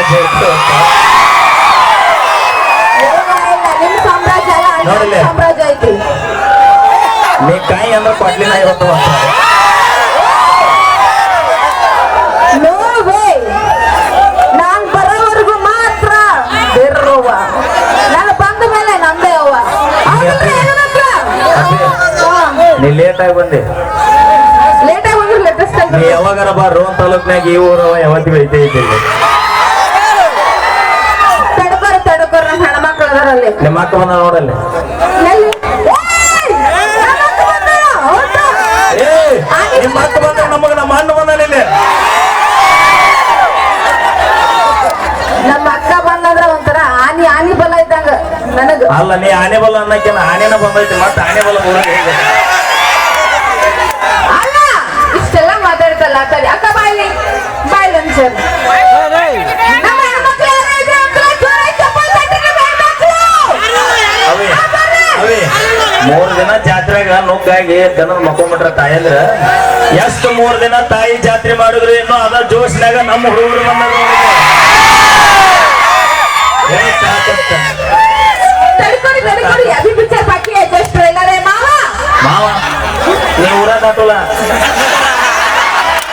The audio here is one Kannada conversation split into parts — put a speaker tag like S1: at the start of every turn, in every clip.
S1: ಸಾಮ್ರಾಜ್ಯ ಇತ್ತು ಅಂತ.
S2: ನಿಮ್ ಸಾಮ್ರಾಜ್ಯ ಅಲ್ಲ,
S1: ನೋಡಿಲ್ಲ
S2: ಸಾಮ್ರಾಜ್ಯ ಐತಿ.
S1: ನೀ ಕಾಯಿ ಅಂದ್ರೆ ಕೊಡ್ಲಿನ ಇವತ್ತು
S2: ನಾನ್ ಬರೋವರೆಗೂ ಮಾತ್ರ ಬೇರ್ರವ್ವ. ನಾನು ಬಂದ ಮೇಲೆ ನಂದೇ ಅವ್ವ.
S1: ನೀ ಲೇಟ್ ಆಗಿ ಬಂದೆ.
S2: ಲೇಟಾಗಿ ಬಂದ್ರು ಲೇಟೆಸ್ಟ್ ಆಗಿ
S1: ನೀ ಯಾವಾಗಾರ ಬಾ ರೋನ್ ತಾಲೂಕ್ನಾಗ ಈ ಊರವ ಯಾವತ್ತಿಗೂ ಐತೆ ಇದ್ದೀವಿ.
S2: ತಡಕೋರ ನಮ್ಮ ಹೆಣ್ಮಕ್ಳು ಅದರಲ್ಲಿ.
S1: ನಿಮ್ಮ ಅಕ್ಕ ಬಂದ ನೋಡಲ್ಲಿ. ನಿಮ್ಮ ಅಕ್ಕ ಬಂದ ನಮಗ ನಮ್ಮ ಅಣ್ಣ ಬಂದಲ್ಲಿ.
S2: ನಮ್ಮ ಅಕ್ಕ ಬಂದಂದ್ರ ಒಂಥರ ಆನಿ ಬಲ ಇದ್ದಂಗ ನನಗ.
S1: ಅಲ್ಲ ನೀ ಆನೆ ಬಲ ಅನ್ನಕ್ಕೇನ ಆನೆನ ಬಂದೈತಿ ಮತ್ತೆ ಆನೆ ಬಲ
S2: ಅಲ್ಲ ಇಷ್ಟೆಲ್ಲ ಮಾತಾಡ್ತಲ್ಲ ಸರಿ ಅಕ್ಕ ಬಾಯ್ಲಿ ಅನ್ಸರ್.
S1: ಮೂರ್ ದಿನ ಜಾತ್ರೆಗ ನುಗ್ಗಾಗಿ ದನದ ಮಕ್ಕೊಂಬಿಟ್ರ ತಾಯಿ ಅಂದ್ರ ಎಷ್ಟು 3 ದಿನ ತಾಯಿ ಜಾತ್ರೆ ಮಾಡಿದ್ರು ಇನ್ನು ಅದ ಜೋಶ್ನಾಗ ನಮ್ಮ ಹುಡುಗರು ಮಾವ ನೀ ಊರ ದಾಟಲ್ಲ.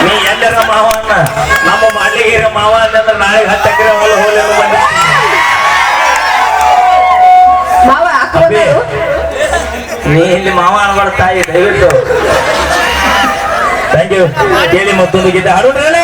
S1: ನೀ ಎಲ್ಲರ ಮಾವ ಅನ್ನ ನಮ್ಮ ಮಾಲಿಗೆ ಮಾವ ಅಂದ್ರೆ ನಾಳೆ 10 ಎಕರೆ ಹೊಲ ಹೋಲಿ
S2: ಮಾವ
S1: ನೀ ಇಲ್ಲಿ ಮಾವ ಅನ್ಬಾರ್ದು ತಾಯಿ ದಯವಿಟ್ಟು. Thank you. ಕೇಳಿ ಮತ್ತೊಂದು ಗೀತೆ ಹಾಡೋಣ.